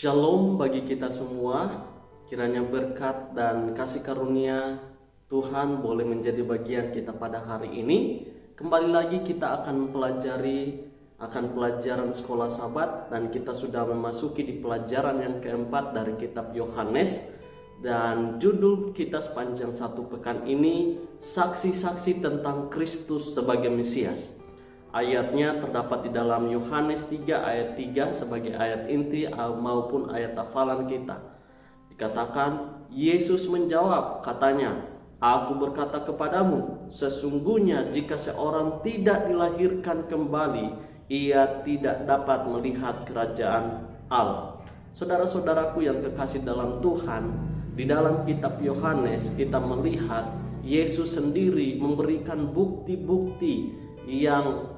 Shalom bagi kita semua, kiranya berkat dan kasih karunia Tuhan boleh menjadi bagian kita pada hari ini. Kembali lagi kita akan mempelajari pelajaran sekolah Sabat, dan kita sudah memasuki di pelajaran yang keempat dari kitab Yohanes. Dan judul kita sepanjang satu pekan ini, saksi-saksi tentang Kristus sebagai Mesias. Ayatnya terdapat di dalam Yohanes 3 ayat 3 sebagai ayat inti maupun ayat hafalan kita. Dikatakan, Yesus menjawab, katanya, "Aku berkata kepadamu, sesungguhnya jika seorang tidak dilahirkan kembali, ia tidak dapat melihat kerajaan Allah." Saudara-saudaraku yang kekasih dalam Tuhan, di dalam kitab Yohanes kita melihat Yesus sendiri memberikan bukti-bukti yang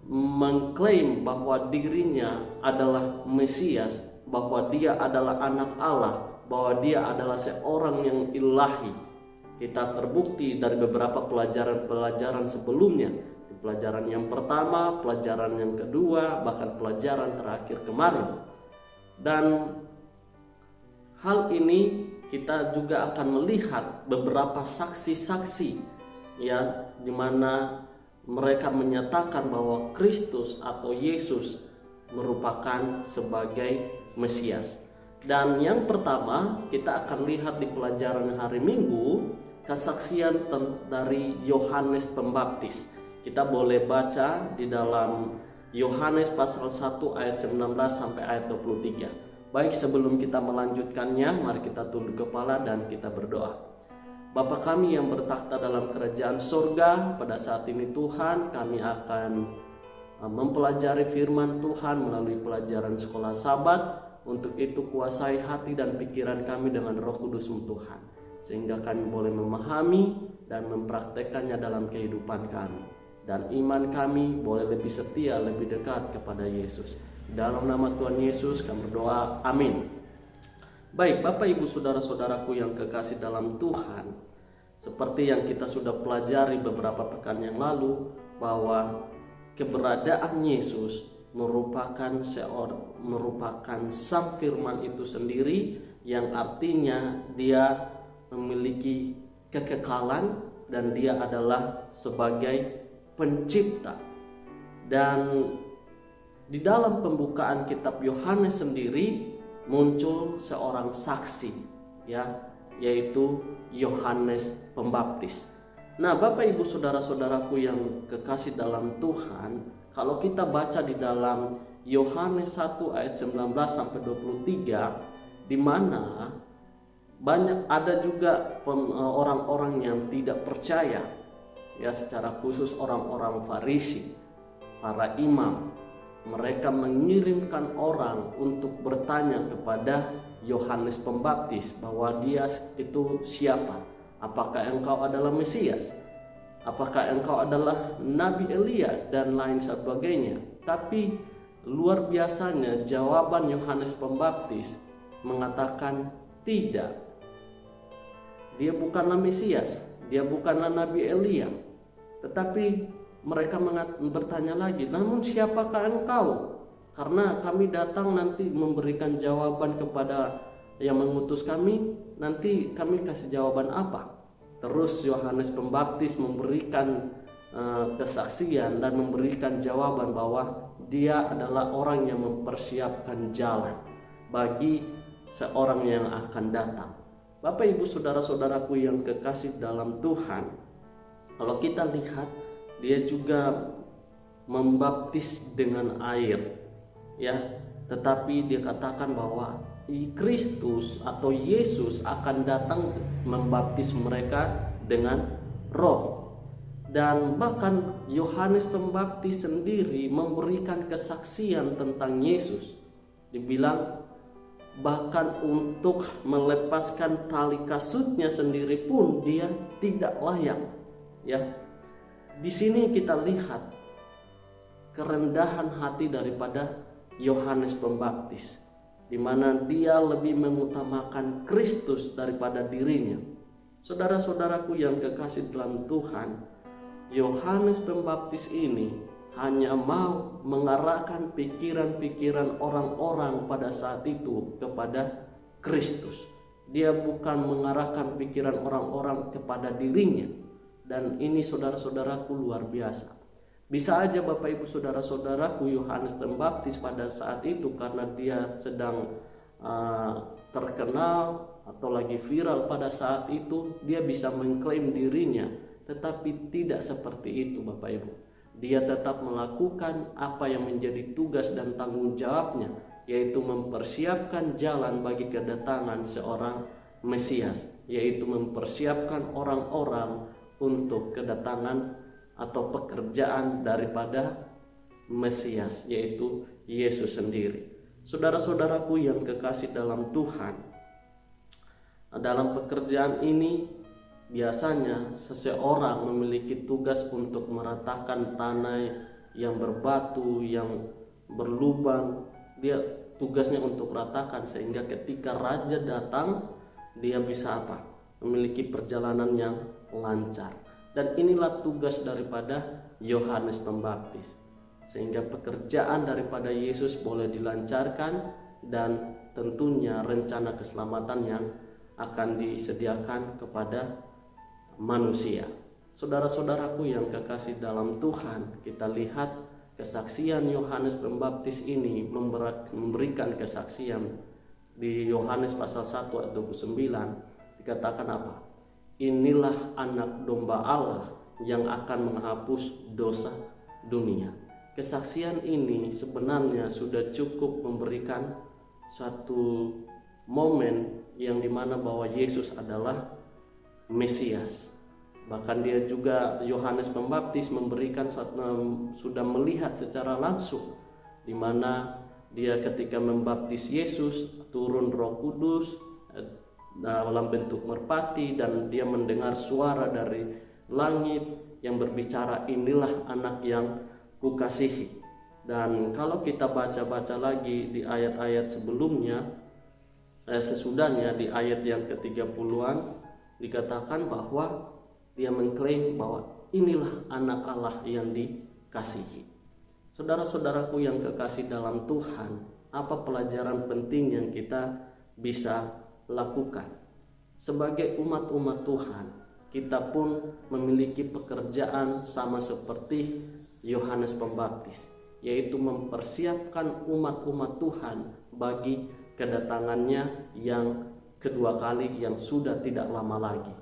mengklaim bahwa dirinya adalah Mesias, bahwa dia adalah anak Allah, bahwa dia adalah seorang yang ilahi. Kita terbukti dari beberapa pelajaran-pelajaran sebelumnya. Di pelajaran yang pertama, pelajaran yang kedua, bahkan pelajaran terakhir kemarin. Dan hal ini kita juga akan melihat beberapa saksi-saksi, ya, di mana mereka menyatakan bahwa Kristus atau Yesus merupakan sebagai Mesias. Dan yang pertama kita akan lihat di pelajaran hari Minggu, kesaksian dari Yohanes Pembaptis. Kita boleh baca di dalam Yohanes pasal 1 ayat 19 sampai ayat 23. Baik, sebelum kita melanjutkannya, mari kita tunduk kepala dan kita berdoa. Bapa kami yang bertakhta dalam kerajaan surga, pada saat ini Tuhan, kami akan mempelajari firman Tuhan melalui pelajaran sekolah Sabat. Untuk itu kuasai hati dan pikiran kami dengan Roh Kudus-Mu Tuhan, sehingga kami boleh memahami dan mempraktekannya dalam kehidupan kami, dan iman kami boleh lebih setia, lebih dekat kepada Yesus. Dalam nama Tuhan Yesus kami berdoa, amin. Baik, Bapak Ibu saudara-saudaraku yang kekasih dalam Tuhan, seperti yang kita sudah pelajari beberapa pekan yang lalu, bahwa keberadaan Yesus merupakan Sang Firman itu sendiri, yang artinya dia memiliki kekekalan dan dia adalah sebagai pencipta. Dan di dalam pembukaan kitab Yohanes sendiri muncul seorang saksi, ya, yaitu Yohanes Pembaptis. Nah, Bapak Ibu saudara-saudaraku yang kekasih dalam Tuhan, kalau kita baca di dalam Yohanes 1 ayat 19 sampai 23, di mana ada juga orang-orang yang tidak percaya, ya, secara khusus orang-orang Farisi, para imam. Mereka mengirimkan orang untuk bertanya kepada Yohanes Pembaptis bahwa dia itu siapa? Apakah engkau adalah Mesias? Apakah engkau adalah Nabi Elia? Dan lain sebagainya. Tapi luar biasanya jawaban Yohanes Pembaptis mengatakan tidak. Dia bukanlah Mesias, dia bukanlah Nabi Elia. Tetapi mereka bertanya lagi, namun siapakah engkau? Karena kami datang nanti memberikan jawaban kepada yang mengutus kami, nanti kami kasih jawaban apa? Terus Yohanes Pembaptis memberikan kesaksian dan memberikan jawaban bahwa dia adalah orang yang mempersiapkan jalan bagi seorang yang akan datang. Bapak Ibu saudara-saudaraku yang kekasih dalam Tuhan, kalau kita lihat, dia juga membaptis dengan air, ya. Tetapi dia katakan bahwa Kristus atau Yesus akan datang membaptis mereka dengan Roh. Dan bahkan Yohanes Pembaptis sendiri memberikan kesaksian tentang Yesus. Dibilang bahkan untuk melepaskan tali kasutnya sendiri pun dia tidak layak, ya. Di sini kita lihat kerendahan hati daripada Yohanes Pembaptis, di mana dia lebih mengutamakan Kristus daripada dirinya. Saudara-saudaraku yang kekasih dalam Tuhan, Yohanes Pembaptis ini hanya mau mengarahkan pikiran-pikiran orang-orang pada saat itu kepada Kristus. Dia bukan mengarahkan pikiran orang-orang kepada dirinya. Dan ini saudara-saudaraku luar biasa. Bisa aja Bapak Ibu saudara-saudaraku, Yohanes Pembaptis pada saat itu karena dia sedang terkenal atau lagi viral pada saat itu, dia bisa mengklaim dirinya. Tetapi tidak seperti itu Bapak Ibu. Dia tetap melakukan apa yang menjadi tugas dan tanggung jawabnya, yaitu mempersiapkan jalan bagi kedatangan seorang Mesias, yaitu mempersiapkan orang-orang untuk kedatangan atau pekerjaan daripada Mesias, yaitu Yesus sendiri. Saudara-saudaraku yang kekasih dalam Tuhan, dalam pekerjaan ini biasanya seseorang memiliki tugas untuk meratakan tanah yang berbatu, yang berlubang. Dia tugasnya untuk ratakan sehingga ketika raja datang, dia bisa apa? Memiliki perjalanan yang lancar. Dan inilah tugas daripada Yohanes Pembaptis. Sehingga pekerjaan daripada Yesus boleh dilancarkan dan tentunya rencana keselamatan yang akan disediakan kepada manusia. Saudara-saudaraku yang kekasih dalam Tuhan, kita lihat kesaksian Yohanes Pembaptis ini memberikan kesaksian di Yohanes pasal 1 ayat 29. Dikatakan apa? Inilah anak domba Allah yang akan menghapus dosa dunia. Kesaksian ini sebenarnya sudah cukup memberikan suatu momen yang dimana bahwa Yesus adalah Mesias. Bahkan dia juga, Yohanes Pembaptis memberikan sudah melihat secara langsung dimana dia ketika membaptis Yesus turun Roh Kudus dalam bentuk merpati, dan dia mendengar suara dari langit yang berbicara, inilah anak yang kukasihi. Dan kalau kita baca-baca lagi di ayat-ayat sebelumnya, sesudahnya di ayat yang ke-30-an dikatakan bahwa dia mengklaim bahwa inilah anak Allah yang dikasihi. Saudara-saudaraku yang kekasih dalam Tuhan, apa pelajaran penting yang kita bisa lakukan? Sebagai umat-umat Tuhan, kita pun memiliki pekerjaan sama seperti Yohanes Pembaptis, yaitu mempersiapkan umat-umat Tuhan bagi kedatangannya yang kedua kali yang sudah tidak lama lagi.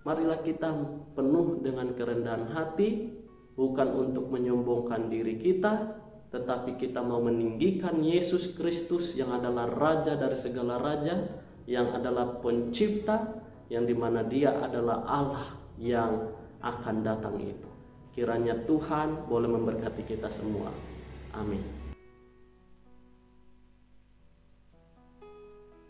Marilah kita penuh dengan kerendahan hati, bukan untuk menyombongkan diri kita, tetapi kita mau meninggikan Yesus Kristus yang adalah Raja dari segala raja, yang adalah pencipta, yang dimana dia adalah Allah yang akan datang itu. Kiranya Tuhan boleh memberkati kita semua. Amin.